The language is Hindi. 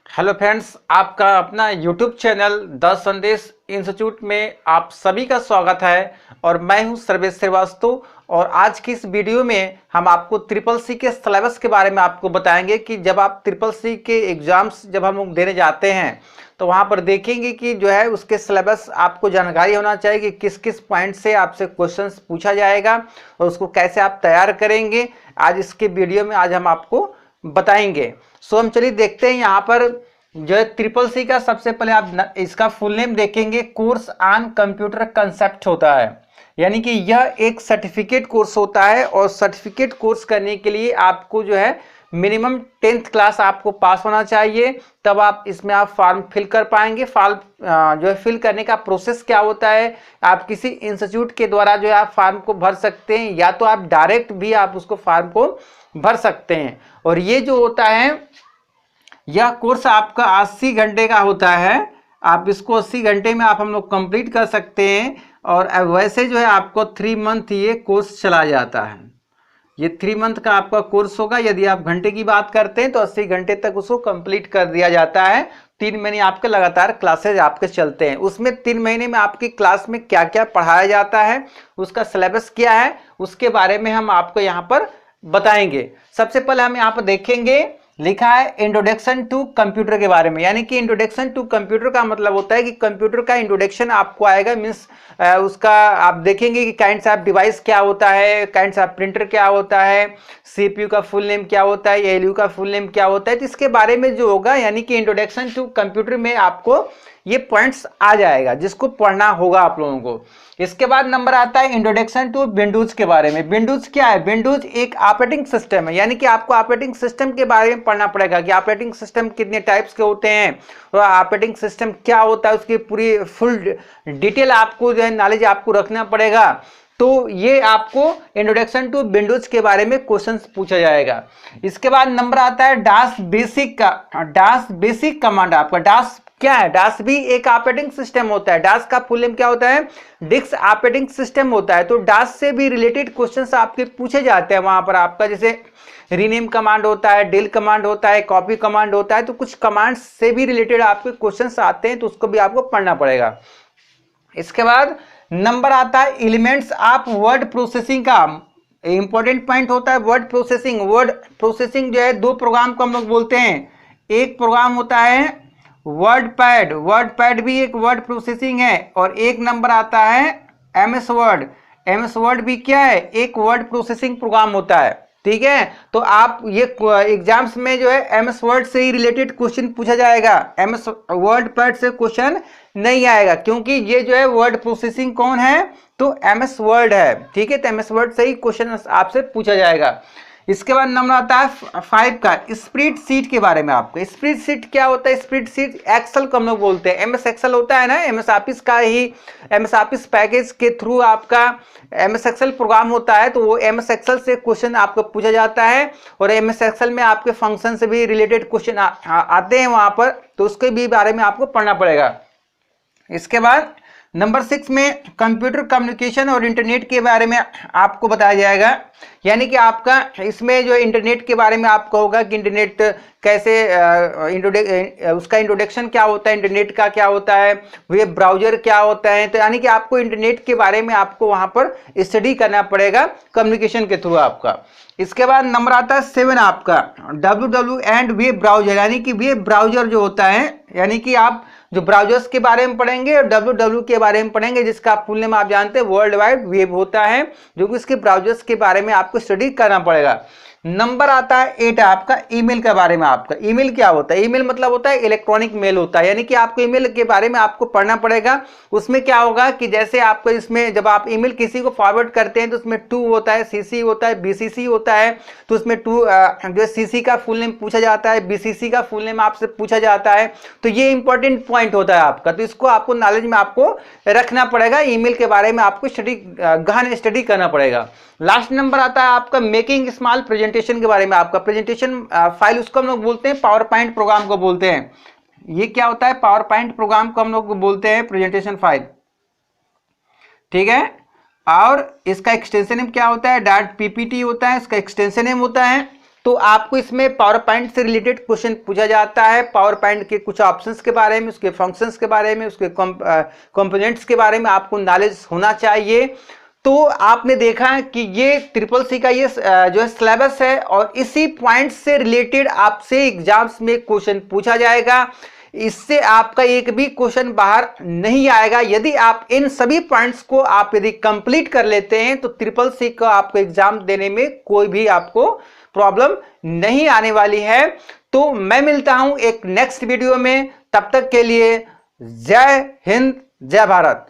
हेलो फ्रेंड्स, आपका अपना यूट्यूब चैनल द संदेश इंस्टीट्यूट में आप सभी का स्वागत है। और मैं हूं सर्वेश श्रीवास्तव। और आज की इस वीडियो में हम आपको ट्रिपल सी के सिलेबस के बारे में आपको बताएंगे कि जब आप ट्रिपल सी के एग्जाम्स जब हम लोग देने जाते हैं तो वहां पर देखेंगे कि जो है उसके सिलेबस आपको जानकारी होना चाहिए कि किस किस पॉइंट से आपसे क्वेश्चंस पूछा जाएगा और उसको कैसे आप तैयार करेंगे। आज इसके वीडियो में आज हम आपको बताएंगे। सो हम चलिए देखते हैं यहाँ पर जो है ट्रिपल सी का सबसे पहले आप इसका फुल नेम देखेंगे, कोर्स ऑन कंप्यूटर कंसेप्ट होता है। यानी कि यह एक सर्टिफिकेट कोर्स होता है और सर्टिफिकेट कोर्स करने के लिए आपको जो है मिनिमम 10th क्लास आपको पास होना चाहिए, तब आप इसमें आप फॉर्म फिल कर पाएंगे। फॉर्म जो है फिल करने का प्रोसेस क्या होता है, आप किसी इंस्टीट्यूट के द्वारा जो है आप फॉर्म को भर सकते हैं या तो आप डायरेक्ट भी आप उसको फॉर्म को भर सकते हैं। और ये जो होता है यह कोर्स आपका 80 घंटे का होता है। आप इसको 80 घंटे में आप हम लोग कंप्लीट कर सकते हैं। और वैसे जो है आपको 3 मंथ ये कोर्स चला जाता है। ये 3 मंथ का आपका कोर्स होगा। यदि आप घंटे की बात करते हैं तो 80 घंटे तक उसको कंप्लीट कर दिया जाता है। 3 महीने आपके लगातार क्लासेज आपके चलते हैं। उसमें 3 महीने में आपकी क्लास में क्या क्या पढ़ाया जाता है, उसका सिलेबस क्या है, उसके बारे में हम आपको यहाँ पर बताएंगे। सबसे पहले हम यहाँ पर देखेंगे, लिखा है इंट्रोडक्शन टू कंप्यूटर के बारे में। यानी कि इंट्रोडक्शन टू कंप्यूटर का मतलब होता है कि कंप्यूटर का इंट्रोडक्शन आपको आएगा। मीन्स उसका आप देखेंगे कि काइंड्स ऑफ डिवाइस क्या होता है, काइंड्स ऑफ प्रिंटर क्या होता है, सीपीयू का फुल नेम क्या होता है, एलयू का फुल नेम क्या होता है, तो इसके बारे में जो होगा यानी कि इंट्रोडक्शन टू कंप्यूटर में आपको ये पॉइंट्स आ जाएगा जिसको पढ़ना होगा आप लोगों को। इसके बाद नंबर आता है इंट्रोडक्शन टू विंडोज के बारे में। विंडोज क्या है? विंडोज एक ऑपरेटिंग सिस्टम है। यानी कि आपको ऑपरेटिंग सिस्टम के बारे में पढ़ना पड़ेगा कि ऑपरेटिंग सिस्टम कितने टाइप्स के होते हैं और ऑपरेटिंग सिस्टम क्या होता है, उसकी पूरी फुल डिटेल आपको जो है नॉलेज आपको रखना पड़ेगा। तो ये आपको इंट्रोडक्शन टू विंडोज के बारे में क्वेश्चंस पूछा जाएगा। इसके बाद नंबर आता है डास बेसिक का। डास बेसिक कमांड आपका डास क्या है? डास भी एक ऑपरेटिंग सिस्टम होता है। डास का फुल नेम क्या होता है? डिस्क ऑपरेटिंग सिस्टम होता है। तो डास से भी रिलेटेड क्वेश्चंस आपके पूछे जाते हैं वहां पर आपका, जैसे रीनेम कमांड होता है, डिल कमांड होता है, कॉपी कमांड होता है। तो कुछ कमांड्स से भी रिलेटेड आपके क्वेश्चंस आते हैं तो उसको भी आपको पढ़ना पड़ेगा। इसके बाद नंबर आता है एलिमेंट्स ऑफ वर्ड प्रोसेसिंग का। इंपॉर्टेंट पॉइंट होता है वर्ड प्रोसेसिंग। वर्ड प्रोसेसिंग जो है 2 प्रोग्राम को हम लोग बोलते हैं। एक प्रोग्राम होता है वर्ड पैड। वर्ड पैड भी एक वर्ड प्रोसेसिंग है। और एक नंबर आता है एमएस वर्ड। एमएस वर्ड भी क्या है? एक वर्ड प्रोसेसिंग प्रोग्राम होता है। ठीक है, तो आप ये एग्जाम्स में जो है एमएस वर्ड से ही रिलेटेड क्वेश्चन पूछा जाएगा। एमएस वर्ड पैड से क्वेश्चन नहीं आएगा क्योंकि ये जो है वर्ड प्रोसेसिंग कौन है? तो एमएस वर्ड है। ठीक है, तो एमएस वर्ड से ही क्वेश्चन आपसे पूछा जाएगा। इसके बाद नंबर आता है 5 का स्प्रेड शीट के बारे में। आपको स्प्रेड शीट क्या होता है? स्प्रेड शीट एक्सेल को हम लोग बोलते हैं। एमएस एक्सेल होता है ना, एमएस ऑफिस का ही एमएस ऑफिस पैकेज के थ्रू आपका एमएस एक्सेल प्रोग्राम होता है। तो वो एमएस एक्सेल से क्वेश्चन आपको पूछा जाता है और एमएस एक्सेल में आपके फंक्शन से भी रिलेटेड क्वेश्चन आते हैं वहां पर, तो उसके भी बारे में आपको पढ़ना पड़ेगा। इसके बाद नंबर 6 में कंप्यूटर कम्युनिकेशन और इंटरनेट के बारे में आपको बताया जाएगा। यानी कि आपका इसमें जो इंटरनेट के बारे में आपको होगा कि इंटरनेट कैसे उसका इंट्रोडक्शन क्या होता है, इंटरनेट का क्या होता है, वेब ब्राउजर क्या होता है। तो यानी कि आपको इंटरनेट के बारे में आपको वहां पर स्टडी करना पड़ेगा कम्युनिकेशन के थ्रू आपका। इसके बाद नंबर आता है 7 आपका WW एंड वेब ब्राउजर। यानी कि वेब ब्राउजर जो होता है, यानी कि आप जो ब्राउजर्स के बारे में पढ़ेंगे और WW के बारे में पढ़ेंगे, जिसका फुल नेम आप जानते हैं वर्ल्ड वाइड वेब होता है, जो कि इसके ब्राउजर्स के बारे में आपको स्टडी करना पड़ेगा। नंबर आता है 8 आपका ईमेल के बारे में। आपका ईमेल क्या होता है? ईमेल मतलब होता है इलेक्ट्रॉनिक मेल होता है। यानी कि आपको ईमेल के बारे में आपको पढ़ना पड़ेगा। उसमें क्या होगा कि जैसे आपको इसमें जब आप ईमेल किसी को फॉरवर्ड करते हैं तो उसमें 2 होता है, CC होता है, BCC होता है। तो उसमें 2 जो CC का फुल नेम पूछा जाता है, BCC का फुल नेम आपसे पूछा जाता है। तो ये इंपॉर्टेंट पॉइंट होता है आपका, तो इसको आपको नॉलेज में आपको रखना पड़ेगा। ईमेल के बारे में आपको गहन स्टडी करना पड़ेगा। लास्ट नंबर आता है आपका मेकिंग स्मॉल प्रेजेंटेशन के बारे में। आपका प्रेजेंटेशन फाइल उसको हम लोग बोलते हैं पावर पॉइंट प्रोग्राम को बोलते हैं। ये क्या होता है? पावर पॉइंट प्रोग्राम को हम लोग बोलते हैं प्रेजेंटेशन फाइल। ठीक है, और इसका एक्सटेंशन नेम क्या होता है? .ppt होता है, इसका एक्सटेंशन नेम होता है। तो आपको इसमें पावर पॉइंट से रिलेटेड क्वेश्चन पूछा जाता है। पावर पॉइंट के कुछ ऑप्शंस के बारे में, उसके फंक्शंस के बारे में, उसके कंपोनेंट्स के बारे में आपको नॉलेज होना चाहिए। तो आपने देखा कि ये ट्रिपल सी का ये जो है सिलेबस है और इसी पॉइंट से रिलेटेड आपसे एग्जाम्स में क्वेश्चन पूछा जाएगा। इससे आपका एक भी क्वेश्चन बाहर नहीं आएगा। यदि आप इन सभी पॉइंट्स को आप यदि कंप्लीट कर लेते हैं तो ट्रिपल सी का आपको एग्जाम देने में कोई भी आपको प्रॉब्लम नहीं आने वाली है। तो मैं मिलता हूं एक नेक्स्ट वीडियो में, तब तक के लिए जय हिंद, जय भारत।